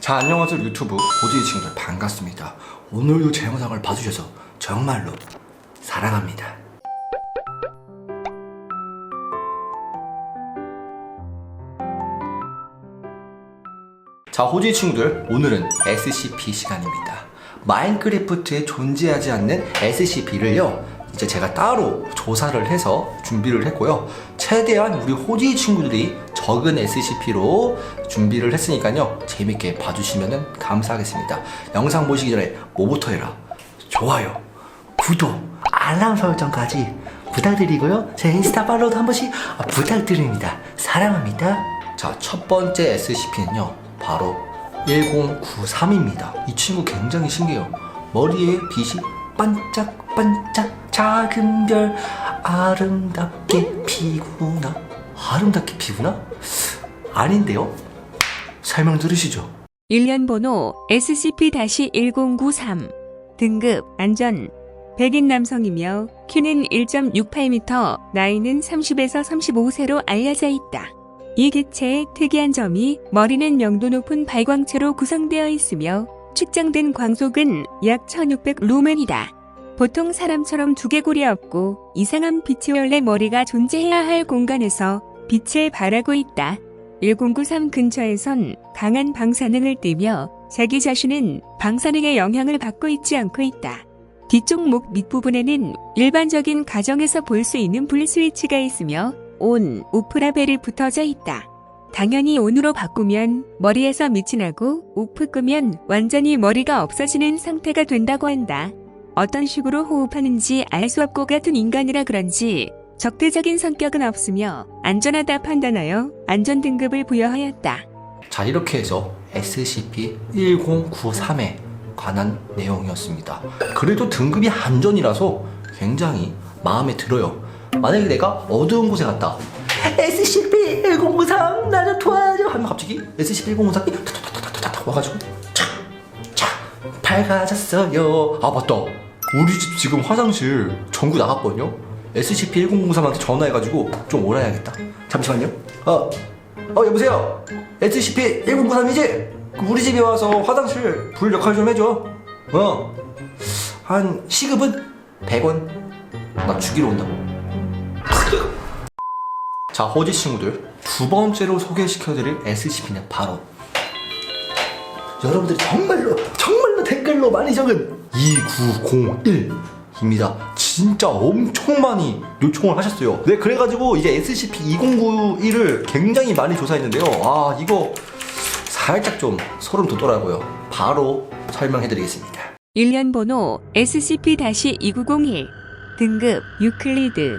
자, 안녕하세요 유튜브 고지의 친구들 반갑습니다. 오늘도 제 영상을 봐주셔서 정말로 사랑합니다. 자, 호지의 친구들, 오늘은 SCP 시간입니다. 마인크래프트에 존재하지 않는 SCP를요 이제 제가 따로 조사를 해서 준비를 했고요, 최대한 우리 호지 친구들이 적은 SCP로 준비를 했으니까요 재밌게 봐주시면 감사하겠습니다. 영상 보시기 전에 뭐부터 해라? 좋아요, 구독, 알람 설정까지 부탁드리고요, 제 인스타 팔로우도 한 번씩 부탁드립니다. 사랑합니다. 자, 첫 번째 SCP는요 바로 1093입니다. 이 친구 굉장히 신기해요. 머리에 빛이 반짝반짝, 작은 별 아름답게 피구나. 아름답게 피구나? 아닌데요? 설명 들으시죠. 1년 번호 SCP-1093 등급 안전, 백인 남성이며 키는 1.68m, 나이는 30에서 35세로 알려져 있다. 이 개체의 특이한 점이 머리는 명도 높은 발광체로 구성되어 있으며 측정된 광속은 약 1600 루멘이다. 보통 사람처럼 두개골이 없고 이상한 빛이 원래 머리가 존재해야 할 공간에서 빛을 발하고 있다. 1093 근처에선 강한 방사능을 띠며 자기 자신은 방사능의 영향을 받고 있지 않고 있다. 뒤쪽 목 밑부분에는 일반적인 가정에서 볼 수 있는 불 스위치가 있으며 온, 오프 라벨이 붙어져 있다. 당연히 온으로 바꾸면 머리에서 빛이 나고 오프 끄면 완전히 머리가 없어지는 상태가 된다고 한다. 어떤 식으로 호흡하는지 알 수 없고 같은 인간이라 그런지 적대적인 성격은 없으며 안전하다 판단하여 안전 등급을 부여하였다. 자, 이렇게 해서 SCP-1093에 관한 내용이었습니다. 그래도 등급이 안전이라서 굉장히 마음에 들어요. 만약에 내가 어두운 곳에 갔다, SCP-1093 나 좀 도와줘 하면 갑자기 SCP-1093이 탁탁탁탁탁 와가지고 착착 밝아졌어요. 아 맞다, 우리 집 지금 화장실 전구 나갔거든요. SCP-1093한테 전화해가지고 좀 오라야겠다. 잠시만요. 여보세요, SCP-1093이지? 우리 집에 와서 화장실 불 역할 좀 해줘. 한 시급은 100원. 나 죽이러 온다고. 자, 호지 친구들, 두 번째로 소개시켜드릴 SCP는 바로 여러분들이 정말로 댓글로 많이 적은 2901입니다. 진짜 엄청 많이 요청을 하셨어요. 네, 그래가지고 이제 SCP-2091을 굉장히 많이 조사했는데요. 아, 이거 살짝 좀 소름 돋더라고요. 바로 설명해드리겠습니다. 1년 번호 SCP-2901 등급 유클리드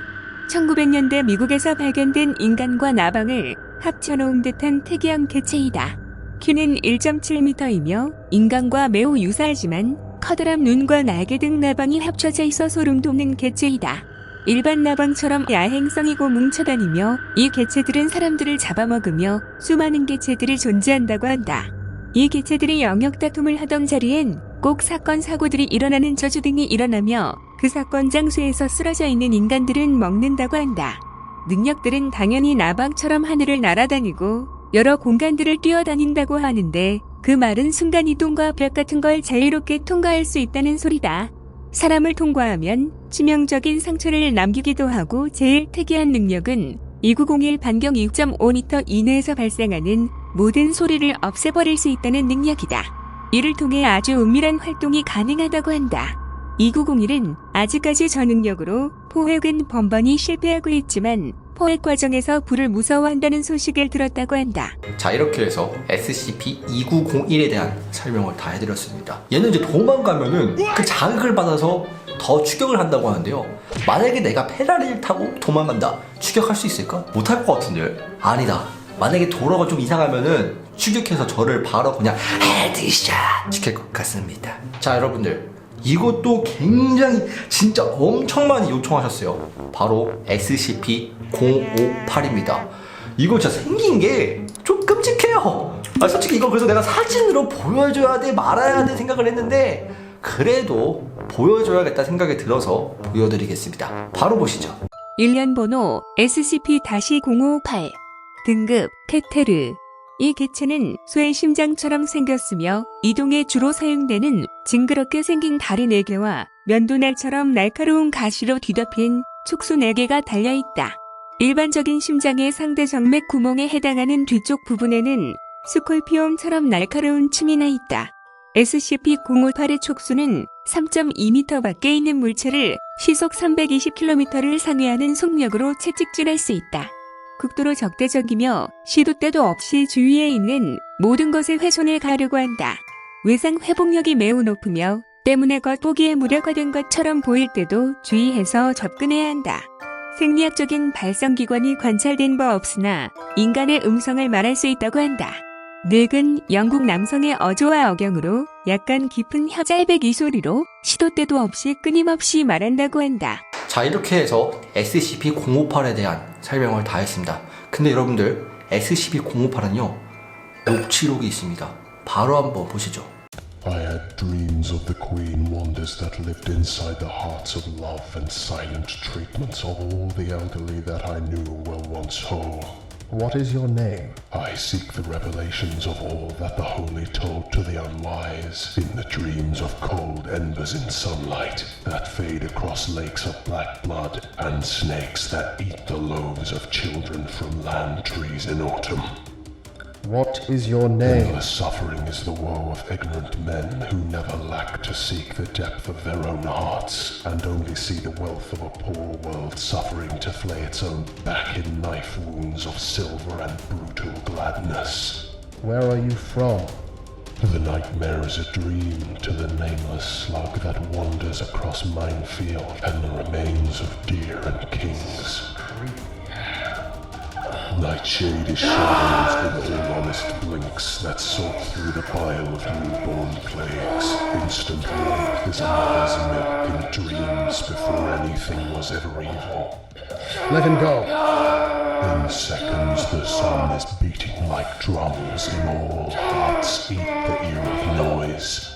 1900년대 미국에서 발견된 인간과 나방을 합쳐놓은 듯한 특이한 개체이다. 키는 1.7m이며 인간과 매우 유사하지만 커다란 눈과 날개 등 나방이 합쳐져 있어 소름 돋는 개체이다. 일반 나방처럼 야행성이고 뭉쳐다니며 이 개체들은 사람들을 잡아먹으며 수많은 개체들이 존재한다고 한다. 이 개체들이 영역 다툼을 하던 자리엔 꼭 사건 사고들이 일어나는 저주 등이 일어나며 그 사건 장소에서 쓰러져 있는 인간들은 먹는다고 한다. 능력들은 당연히 나방처럼 하늘을 날아다니고 여러 공간들을 뛰어다닌다고 하는데 그 말은 순간이동과 벽 같은 걸 자유롭게 통과할 수 있다는 소리다. 사람을 통과하면 치명적인 상처를 남기기도 하고 제일 특이한 능력은 2901 반경 2.5m 이내에서 발생하는 모든 소리를 없애버릴 수 있다는 능력이다. 이를 통해 아주 은밀한 활동이 가능하다고 한다. 2901은 아직까지 저 능력으로 포획은 번번이 실패하고 있지만 포획 과정에서 불을 무서워한다는 소식을 들었다고 한다. 자, 이렇게 해서 SCP-2901에 대한 설명을 다 해드렸습니다. 얘는 이제 도망가면은 그 자극을 받아서 더 추격을 한다고 하는데요. 만약에 내가 페라리를 타고 도망간다, 추격할 수 있을까? 못할 것 같은데. 아니다, 만약에 도로가 좀 이상하면은 추격해서 저를 바로 그냥 헤드샷 시킬 것 같습니다. 자, 여러분들, 이것도 굉장히 진짜 엄청 많이 요청하셨어요. 바로 SCP-058입니다. 이거 진짜 생긴 게 좀 끔찍해요. 솔직히 이거 그래서 내가 사진으로 보여줘야 돼 말아야 돼 생각을 했는데 그래도 보여줘야겠다 생각이 들어서 보여드리겠습니다. 바로 보시죠. 1년 번호 SCP-058 등급 케테르 이 개체는 소의 심장처럼 생겼으며 이동에 주로 사용되는 징그럽게 생긴 다리 4개와 면도날처럼 날카로운 가시로 뒤덮인 촉수 4개가 달려있다. 일반적인 심장의 상대 정맥 구멍에 해당하는 뒤쪽 부분에는 스콜피온처럼 날카로운 침이나 있다. SCP-058의 촉수는 3.2m 밖에 있는 물체를 시속 320km를 상회하는 속력으로 채찍질할 수 있다. 극도로 적대적이며 시도 때도 없이 주위에 있는 모든 것의 훼손을 가하려고 한다. 외상 회복력이 매우 높으며 때문에 겉보기에 무력화된 것처럼 보일 때도 주의해서 접근해야 한다. 생리학적인 발성기관이 관찰된 바 없으나 인간의 음성을 말할 수 있다고 한다. 늙은 영국 남성의 어조와 억양으로 약간 깊은 혀잘배기 소리로 시도 때도 없이 끊임없이 말한다고 한다. 자, 이렇게 해서 SCP-058에 대한 설명을 다 했습니다. 근데 여러분들, SCP-058은요, 녹취록이 있습니다. 바로 한번 보시죠. I had dreams of the queen wonders that lived inside the hearts of love and silent treatments of all the elderly that I knew were once whole. What is your name? I seek the revelations of all that the holy told to the unwise in the dreams of cold embers in sunlight that fade across lakes of black blood and snakes that eat the loaves of children from land trees in autumn. What is your name? Endless suffering is the woe of ignorant men who never lack to seek the depth of their own hearts and only see the wealth of a poor world suffering to flay its own back in knife wounds of silver and brutal gladness. Where are you from? The nightmare is a dream to the nameless slug that wanders across minefield and the remains of deer and kings. Nightshade is shadows in all honest blinks that sort through the pile of newborn plagues. Instant warmth is a mother's milk in dreams before anything was ever evil. Let him go. In seconds the sun is beating like drums in all hearts eat the ear of noise.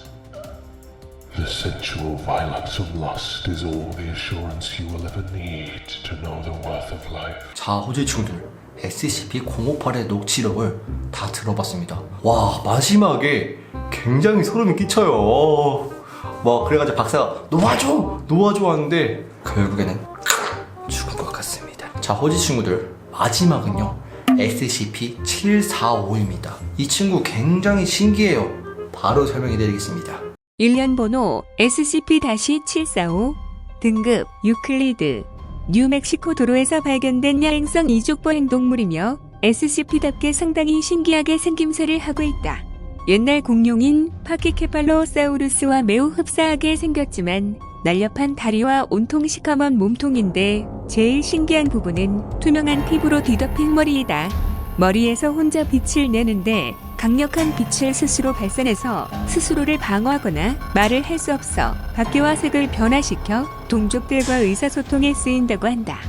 The sensual violence of lust is all the assurance you will ever need to know the worth of life. 자, 호주의 친구들, SCP-058의 녹취록을 다 들어봤습니다. 와, 마지막에 굉장히 소름이 끼쳐요. 막 그래가지고 박사가 놓아줘 하는데 결국에는 죽은 것 같습니다. 자, 호주 친구들, 마지막은요, SCP-745입니다. 이 친구 굉장히 신기해요. 바로 설명해드리겠습니다. 일련 번호 SCP-745, 등급 유클리드, 뉴멕시코 도로에서 발견된 야행성 이족보행 동물이며 SCP답게 상당히 신기하게 생김새를 하고 있다. 옛날 공룡인 파키케팔로사우루스와 매우 흡사하게 생겼지만 날렵한 다리와 온통 시커먼 몸통인데 제일 신기한 부분은 투명한 피부로 뒤덮인 머리이다. 머리에서 혼자 빛을 내는데 강력한 빛을 스스로 발산해서 스스로를 방어하거나 말을 할 수 없어 밖에와 색을 변화시켜 동족들과 의사소통에 쓰인다고 한다.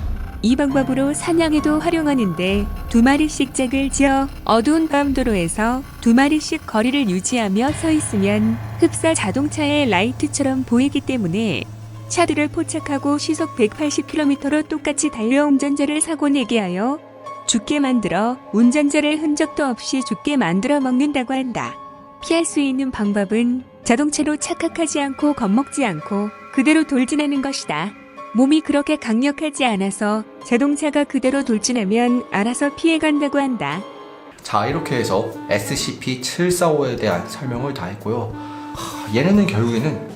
이 방법으로 사냥에도 활용하는데 2마리씩 짝을 지어 어두운 밤 도로에서 2마리씩 거리를 유지하며 서 있으면 흡사 자동차의 라이트처럼 보이기 때문에 차들을 포착하고 시속 180km로 똑같이 달려 운전자를 사고내게 하여 죽게 만들어 운전자를 흔적도 없이 죽게 만들어 먹는다고 한다. 피할 수 있는 방법은 자동차로 착각하지 않고 겁먹지 않고 그대로 돌진하는 것이다. 몸이 그렇게 강력하지 않아서 자동차가 그대로 돌진하면 알아서 피해간다고 한다. 자, 이렇게 해서 SCP-745에 대한 설명을 다 했고요. 얘네는 결국에는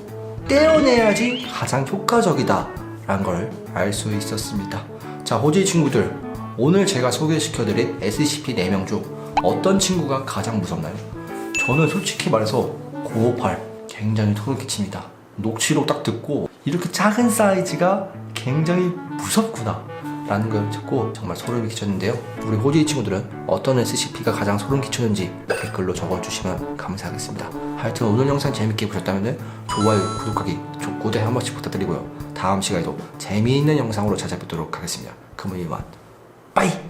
떼어내야지 가장 효과적이다 라는 걸 알 수 있었습니다. 자, 호주의 친구들, 오늘 제가 소개시켜드린 SCP 4명 중 어떤 친구가 가장 무섭나요? 저는 솔직히 말해서 058 굉장히 소름 끼칩니다. 녹취록 딱 듣고 이렇게 작은 사이즈가 굉장히 무섭구나 라는 걸 듣고 정말 소름이 끼쳤는데요. 우리 호주의 친구들은 어떤 SCP가 가장 소름 끼쳤는지 댓글로 적어주시면 감사하겠습니다. 하여튼 오늘 영상 재밌게 보셨다면 좋아요, 구독하기, 족구대 한 번씩 부탁드리고요. 다음 시간에도 재미있는 영상으로 찾아뵙도록 하겠습니다. 그럼 이만 빠이!